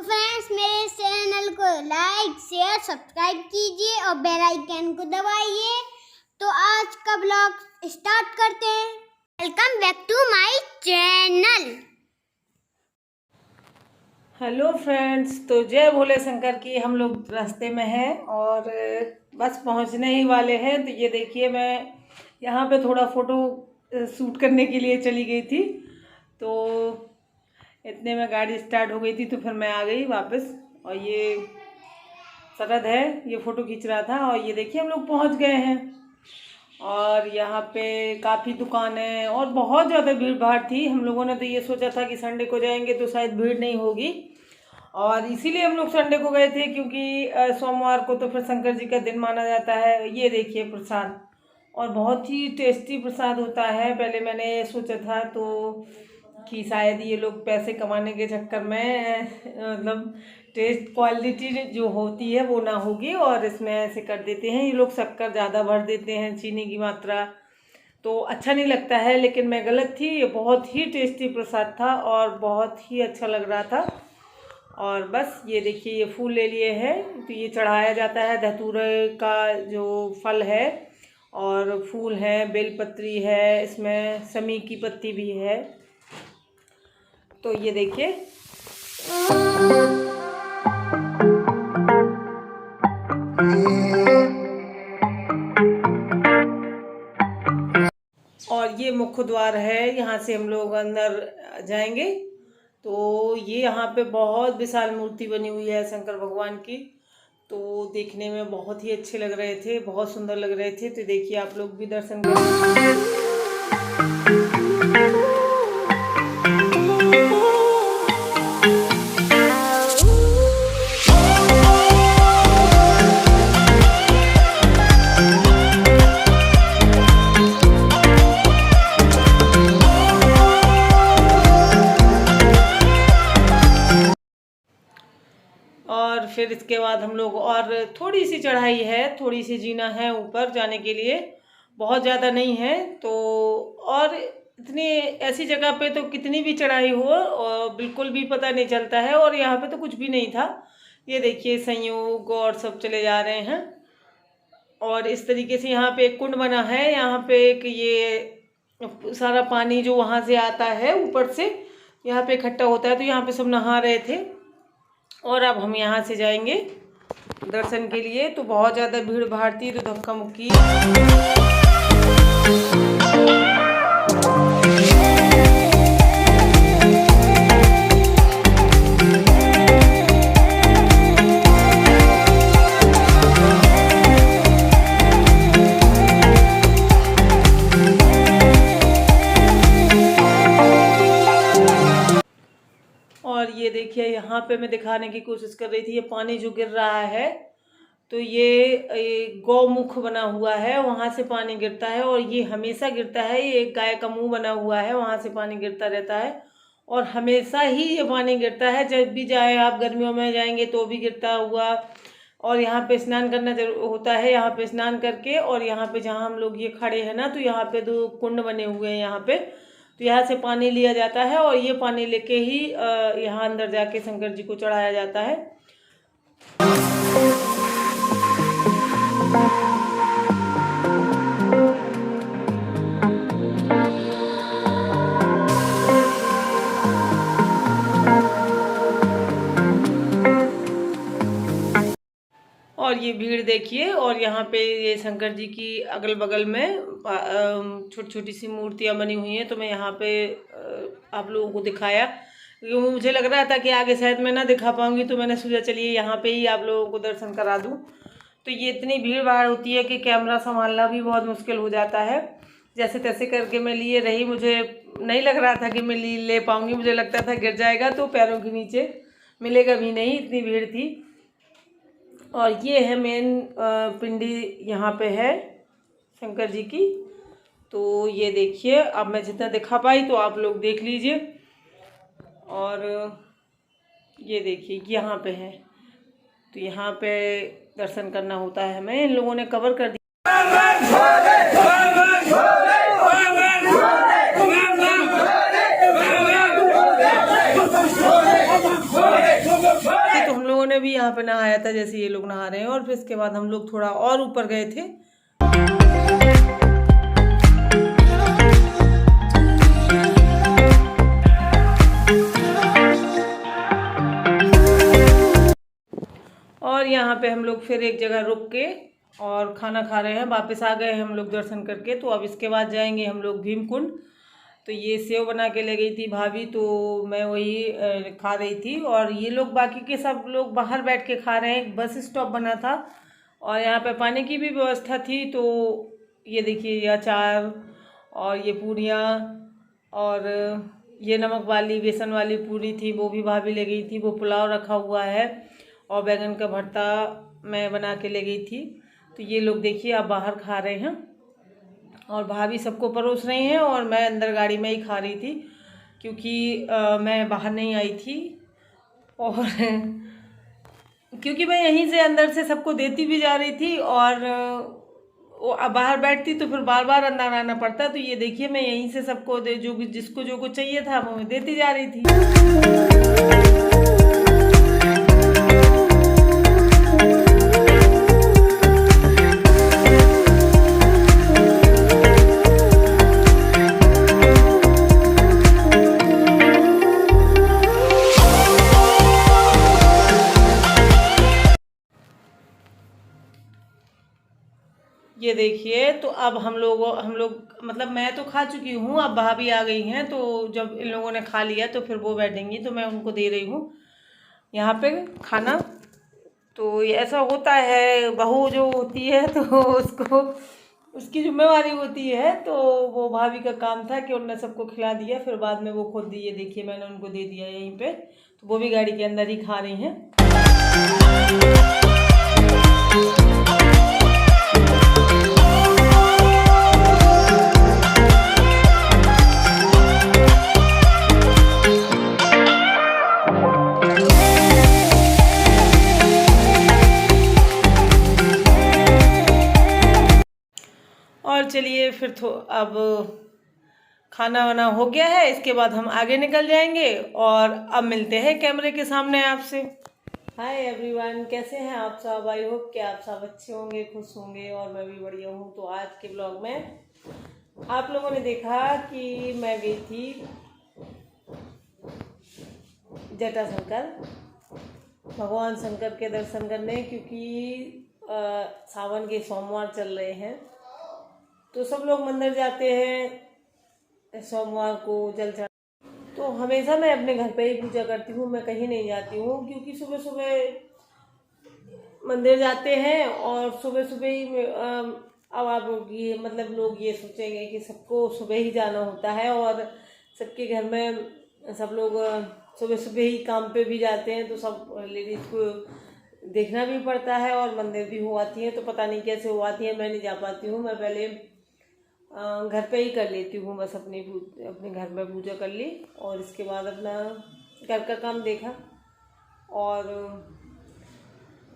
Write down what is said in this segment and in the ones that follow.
Friends, मेरे channel को like share subscribe कीजिए और बेल आइकन को दबाइए। तो आज का ब्लॉग स्टार्ट करते हैं। Welcome back to my channel. Hello friends, तो जय भोले शंकर की। हम लोग रास्ते में हैं और बस पहुंचने ही वाले हैं। तो ये देखिए, मैं यहाँ पे थोड़ा फ़ोटो शूट करने के लिए चली गई थी, तो इतने में गाड़ी स्टार्ट हो गई थी, तो फिर मैं आ गई वापस। और ये शरद है, ये फ़ोटो खींच रहा था। और ये देखिए, हम लोग पहुँच गए हैं और यहाँ पे काफ़ी दुकानें और बहुत ज़्यादा भीड़ भाड़ थी। हम लोगों ने तो ये सोचा था कि संडे को जाएंगे तो शायद भीड़ नहीं होगी, और इसीलिए हम लोग संडे को गए थे, क्योंकि सोमवार को तो फिर शंकर जी का दिन माना जाता है। ये देखिए प्रसाद, और बहुत ही टेस्टी प्रसाद होता है। पहले मैंने सोचा था तो कि शायद ये लोग पैसे कमाने के चक्कर में मतलब टेस्ट क्वालिटी जो होती है वो ना होगी, और इसमें ऐसे कर देते हैं ये लोग, शक्कर ज़्यादा भर देते हैं, चीनी की मात्रा, तो अच्छा नहीं लगता है। लेकिन मैं गलत थी, ये बहुत ही टेस्टी प्रसाद था और बहुत ही अच्छा लग रहा था। और बस ये देखिए, ये फूल ले लिए हैं, तो ये चढ़ाया जाता है। धतूरे का जो फल है और फूल है, बेलपत्री है, इसमें समी की पत्ती भी है। तो ये देखिए, और ये मुख्य द्वार है, यहाँ से हम लोग अंदर जाएंगे। तो ये यहाँ पे बहुत विशाल मूर्ति बनी हुई है शंकर भगवान की, तो देखने में बहुत ही अच्छे लग रहे थे, बहुत सुंदर लग रहे थे। तो देखिए, आप लोग भी दर्शन करें। और फिर इसके बाद हम लोग, और थोड़ी सी चढ़ाई है, थोड़ी सी जीना है ऊपर जाने के लिए, बहुत ज़्यादा नहीं है। तो और इतनी ऐसी जगह पे तो कितनी भी चढ़ाई हो और बिल्कुल भी पता नहीं चलता है। और यहाँ पे तो कुछ भी नहीं था। ये देखिए, संयोग और सब चले जा रहे हैं। और इस तरीके से यहाँ पे एक कुंड बना है, यहाँ पे एक ये सारा पानी जो वहाँ से आता है ऊपर से यहाँ पे इकट्ठा होता है, तो यहाँ पे सब नहा रहे थे। और अब हम यहाँ से जाएंगे दर्शन के लिए। तो बहुत ज़्यादा भीड़ भाड़ थी, तो धक्का मुक्की। और ये देखिए, यहाँ पे मैं दिखाने की कोशिश कर रही थी, ये पानी जो गिर रहा है, तो ये गौमुख बना हुआ है, वहाँ से पानी गिरता है। और ये हमेशा गिरता है, ये एक गाय का मुंह बना हुआ है, वहाँ से पानी गिरता रहता है और हमेशा ही ये पानी गिरता है। जब भी जाए आप, गर्मियों में जाएंगे तो भी गिरता हुआ। और यहाँ पे स्नान करना होता है, यहाँ पे स्नान करके, और यहाँ पे जहाँ हम लोग ये खड़े हैं ना, तो यहाँ पे 2 कुंड बने हुए हैं यहाँ पे, तो यहाँ से पानी लिया जाता है और ये पानी लेके ही यहाँ अंदर जाके शंकर जी को चढ़ाया जाता है। और ये भीड़ देखिए, और यहाँ पे ये शंकर जी की अगल बगल में छोटी छोटी सी मूर्तियाँ बनी हुई हैं। तो मैं यहाँ पे आप लोगों को दिखाया, क्योंकि मुझे लग रहा था कि आगे शायद मैं ना दिखा पाऊँगी, तो मैंने सोचा चलिए यहाँ पे ही आप लोगों को दर्शन करा दूँ। तो ये इतनी भीड़ भाड़ होती है कि कैमरा संभालना भी बहुत मुश्किल हो जाता है। जैसे तैसे करके मैं लिए रही, मुझे नहीं लग रहा था कि मैं ले पाऊँगी, मुझे लगता था गिर जाएगा तो पैरों के नीचे मिलेगा भी नहीं, इतनी भीड़ थी। और ये है मेन पिंडी यहाँ पे है शंकर जी की। तो ये देखिए, अब मैं जितना दिखा पाई तो आप लोग देख लीजिए। और ये देखिए, यहाँ पे है, तो यहाँ पे दर्शन करना होता है हमें। इन लोगों ने कवर कर दिया। भी यहाँ पे नहाया था जैसे ये लोग नहा रहे हैं, और फिर इसके बाद हम लोग थोड़ा और ऊपर गए थे। और यहाँ पे हम लोग फिर एक जगह रुक के और खाना खा रहे हैं, वापस आ गए हैं हम लोग दर्शन करके। तो अब इसके बाद जाएंगे हम लोग भीमकुंड। तो ये सेव बना के ले गई थी भाभी, तो मैं वही खा रही थी, और ये लोग बाकी के सब लोग बाहर बैठ के खा रहे हैं। एक बस स्टॉप बना था और यहाँ पे पानी की भी व्यवस्था थी। तो ये देखिए, ये अचार और ये पूरियाँ और ये नमक वाली बेसन वाली पूरी थी, वो भी भाभी ले गई थी। वो पुलाव रखा हुआ है और बैगन का भरता मैं बना के ले गई थी। तो ये लोग देखिए आप बाहर खा रहे हैं और भाभी सबको परोस रही हैं, और मैं अंदर गाड़ी में ही खा रही थी क्योंकि मैं बाहर नहीं आई थी। और क्योंकि मैं यहीं से अंदर से सबको देती भी जा रही थी, और बाहर बैठती तो फिर बार बार अंदर आना पड़ता। तो ये देखिए, मैं यहीं से सबको जो जिसको जो कुछ चाहिए था वो मैं देती जा रही थी। ये देखिए, तो अब हम लोग मतलब मैं तो खा चुकी हूँ, अब भाभी आ गई हैं। तो जब इन लोगों ने खा लिया तो फिर वो बैठेंगी, तो मैं उनको दे रही हूँ यहाँ पे खाना। तो ये ऐसा होता है, बहू जो होती है तो उसको उसकी जिम्मेवारी होती है। तो वो भाभी का काम था कि उन्होंने सबको खिला दिया, फिर बाद में वो खुद दिए। देखिए मैंने उनको दे दिया यहीं पे, तो वो भी गाड़ी के अंदर ही खा रही हैं। और चलिए फिर अब खाना वाना हो गया है, इसके बाद हम आगे निकल जाएंगे और अब मिलते हैं कैमरे के सामने आपसे। हाय एवरीवन, कैसे हैं आप सब? आई होप कि आप सब अच्छे होंगे, खुश होंगे, और मैं भी बढ़िया हूँ। तो आज के ब्लॉग में आप लोगों ने देखा कि मैं गई थी जटाशंकर, भगवान शंकर के दर्शन करने, क्योंकि सावन के सोमवार चल रहे हैं। तो सब लोग मंदिर जाते हैं सोमवार को जल चढ़ा। तो हमेशा मैं अपने घर पे ही पूजा करती हूँ, मैं कहीं नहीं जाती हूँ, क्योंकि सुबह सुबह मंदिर जाते हैं और सुबह सुबह ही अब आप ये मतलब लोग ये सोचेंगे कि सबको सुबह ही जाना होता है, और सबके घर में सब लोग सुबह सुबह ही काम पे भी जाते हैं। तो सब लेडीज़ को देखना भी पड़ता है, और मंदिर भी हो आती है। तो पता नहीं कैसे हो आती है, मैं नहीं जा पाती हूँ। मैं पहले घर पे ही कर लेती हूँ, बस अपने घर में पूजा कर ली और इसके बाद अपना घर का काम देखा। और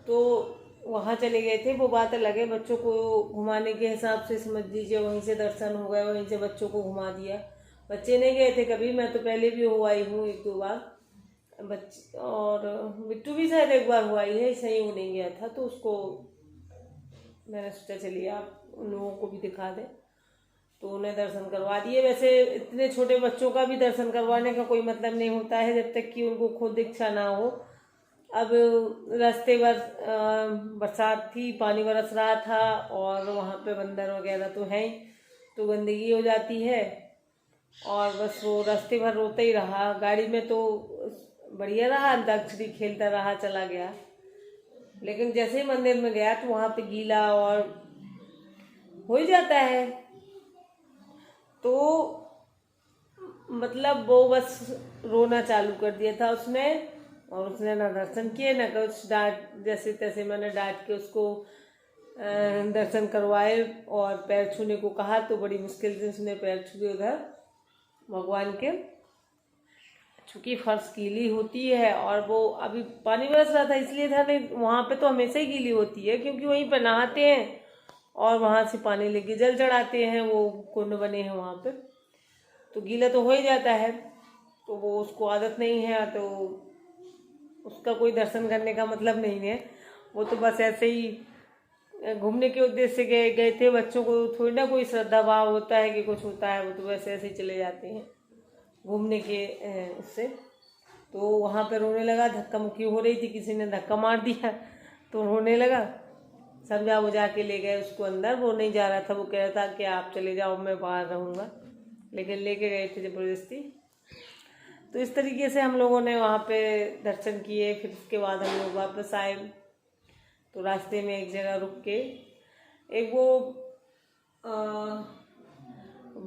तो वहाँ चले गए थे, वो बात अलग है। बच्चों को घुमाने के हिसाब से समझ लीजिए, वहीं से दर्शन हो गए, वहीं से बच्चों को घुमा दिया। बच्चे नहीं गए थे कभी, मैं तो पहले भी हो आई हूँ 1-2 बार बच्चे, और बिट्टू भी शायद 1 बार हुआ ही है, सही वो नहीं गया था। तो उसको मैंने सोचा चलिए आप उन लोगों को भी दिखा दें, तो उन्हें दर्शन करवा दिए। वैसे इतने छोटे बच्चों का भी दर्शन करवाने का कोई मतलब नहीं होता है जब तक कि उनको खुद इच्छा ना हो। अब रास्ते भर बरसात थी, पानी बरस रहा था, और वहाँ पे बंदर वगैरह तो हैं, तो गंदगी हो जाती है। और बस वो रास्ते भर रोता ही रहा। गाड़ी में तो बढ़िया रहा, अंताक्षरी खेलता रहा, चला गया। लेकिन जैसे ही मंदिर में गया तो वहाँ पे गीला और हो ही जाता है। तो मतलब वो बस रोना चालू कर दिया था उसने, और उसने ना दर्शन किए ना कुछ। जैसे तैसे मैंने डांट के उसको दर्शन करवाए और पैर छूने को कहा, तो बड़ी मुश्किल से उसने पैर छुए उधर भगवान के। चूँकि फर्श गीली होती है, और वो अभी पानी बरस रहा था इसलिए था, नहीं वहाँ पे तो हमेशा ही गीली होती है, क्योंकि वहीं पर नहाते हैं और वहाँ से पानी लेके जल चढ़ाते हैं। वो कुंड बने हैं वहाँ पे, तो गीला तो हो ही जाता है। तो वो उसको आदत नहीं है, तो उसका कोई दर्शन करने का मतलब नहीं है। वो तो बस ऐसे ही घूमने के उद्देश्य से गए थे। बच्चों को थोड़ी ना कोई श्रद्धा भाव होता है कि कुछ होता है, वो तो वैसे ऐसे ही चले जाते हैं घूमने के उससे। तो वहाँ पे रोने लगा, धक्का मुक्की हो रही थी, किसी ने धक्का मार दिया तो रोने लगा। समझा बुझा के ले गए उसको अंदर। वो नहीं जा रहा था, वो कह रहा था कि आप चले जाओ, मैं बाहर रहूँगा, लेकिन लेके गए थे ज़बरदस्ती। तो इस तरीके से हम लोगों ने वहाँ पे दर्शन किए। फिर उसके बाद हम लोग वापस आए। तो रास्ते में एक जगह रुक के, एक वो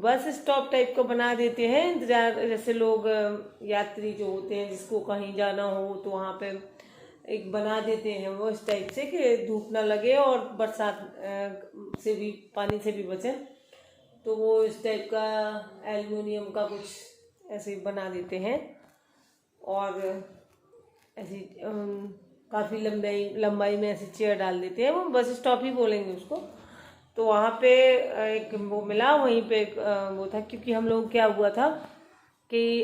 बस स्टॉप टाइप का बना देते हैं, जैसे लोग यात्री जो होते हैं जिसको कहीं जाना हो तो वहाँ पे एक बना देते हैं वो इस टाइप से कि धूप ना लगे और बरसात से भी, पानी से भी बचें। तो वो इस टाइप का एल्युमिनियम का कुछ ऐसे बना देते हैं और ऐसी काफ़ी लंबाई में ऐसी चेयर डाल देते हैं। वो बस स्टॉप ही बोलेंगे उसको। तो वहाँ पे एक वो मिला, वहीं पे एक वो था, क्योंकि हम लोग क्या हुआ था कि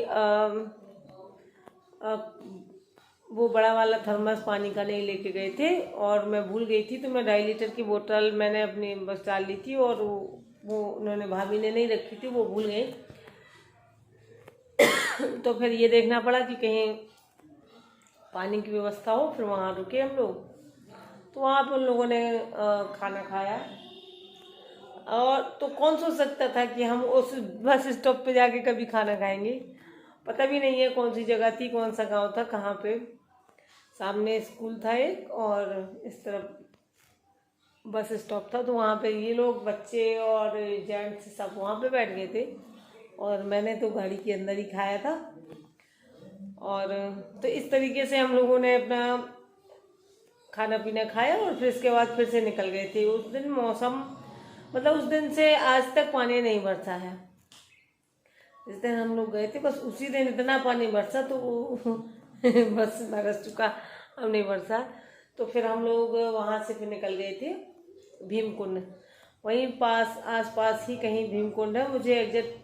वो बड़ा वाला थर्मस पानी का नहीं लेके गए थे और मैं भूल गई थी। तो मैं 2.5 लीटर की बोतल मैंने अपनी बस डाल ली थी और वो उन्होंने, भाभी ने नहीं रखी थी, वो भूल गई। तो फिर ये देखना पड़ा कि कहीं पानी की व्यवस्था हो। फिर वहाँ रुके हम लोग। तो वहाँ पर उन लोगों ने खाना खाया। और तो कौन सोच सकता था कि हम उस बस स्टॉप पे जाके कभी खाना खाएंगे। पता भी नहीं है कौन सी जगह थी, कौन सा गांव था, कहाँ पे। सामने स्कूल था एक और इस तरफ बस स्टॉप था। तो वहाँ पे ये लोग, बच्चे और जेंट्स सब वहाँ पे बैठ गए थे और मैंने तो गाड़ी के अंदर ही खाया था। और तो इस तरीके से हम लोगों ने अपना खाना पीना खाया और फिर इसके बाद फिर से निकल गए थे। उस दिन मौसम, मतलब उस दिन से आज तक पानी नहीं बरसा है। जिस दिन हम लोग गए थे बस उसी दिन इतना पानी बरसा, तो बस बरस चुका, अब नहीं बरसा। तो फिर हम लोग वहाँ से फिर निकल गए थे भीमकुंड। वहीं पास, आस पास ही कहीं भीमकुंड है। मुझे एग्जैक्ट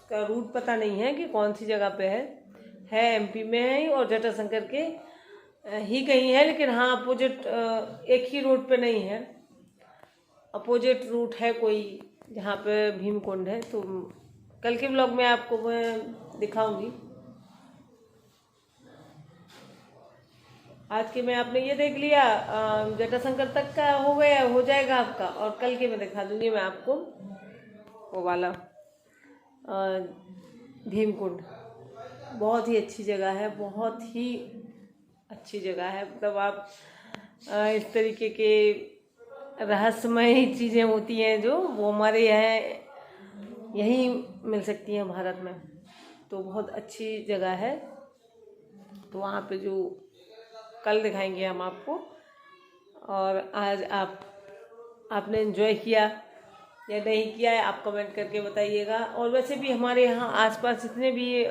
का रूट पता नहीं है कि कौन सी जगह पे है एमपी में है और जटाशंकर के ही कहीं है, लेकिन हाँ अपोजिट, एक ही रोड पे नहीं है, अपोजिट रूट है कोई जहाँ पे भीमकुंड है। तो कल के ब्लॉग में आपको मैं दिखाऊंगी। आज के में आपने ये देख लिया, जटाशंकर तक का हो गया, हो जाएगा आपका। और कल के में दिखा दूंगी मैं आपको वो वाला भीमकुंड। बहुत ही अच्छी जगह है, बहुत ही अच्छी जगह है। मतलब आप इस तरीके के रहस्यमय चीज़ें होती हैं जो वो हमारे यहाँ यहीं मिल सकती हैं भारत में। तो बहुत अच्छी जगह है। तो वहाँ पे जो कल दिखाएंगे हम आपको। और आज आपने एंजॉय किया या नहीं किया है, आप कमेंट करके बताइएगा। और वैसे भी हमारे यहाँ आसपास जितने भी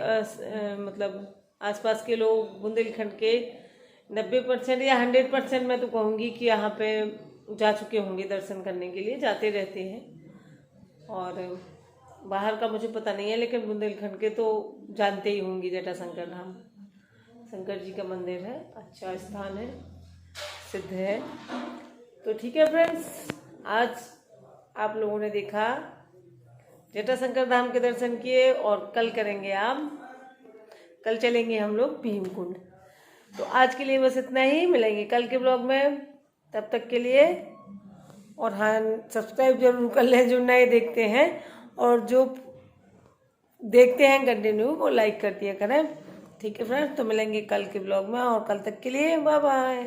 मतलब आसपास के लोग बुंदेलखंड के 90% या 100% मैं तो कहूँगी कि यहाँ पे जा चुके होंगे दर्शन करने के लिए, जाते रहते हैं। और बाहर का मुझे पता नहीं है, लेकिन बुंदेलखंड के तो जानते ही होंगे। जटाशंकर धाम शंकर जी का मंदिर है, अच्छा स्थान है, सिद्ध है। तो ठीक है फ्रेंड्स, आज आप लोगों ने देखा जटाशंकर धाम के दर्शन किए और कल करेंगे कल चलेंगे हम लोग भीमकुंड। तो आज के लिए बस इतना ही, मिलेंगे कल के ब्लॉग में। तब तक के लिए, और हाँ सब्सक्राइब जरूर कर लें जो नए देखते हैं, और जो देखते हैं कंटिन्यू वो लाइक कर दिया करें। ठीक है फ्रेंड्स, तो मिलेंगे कल के ब्लॉग में, और कल तक के लिए बाय बाय।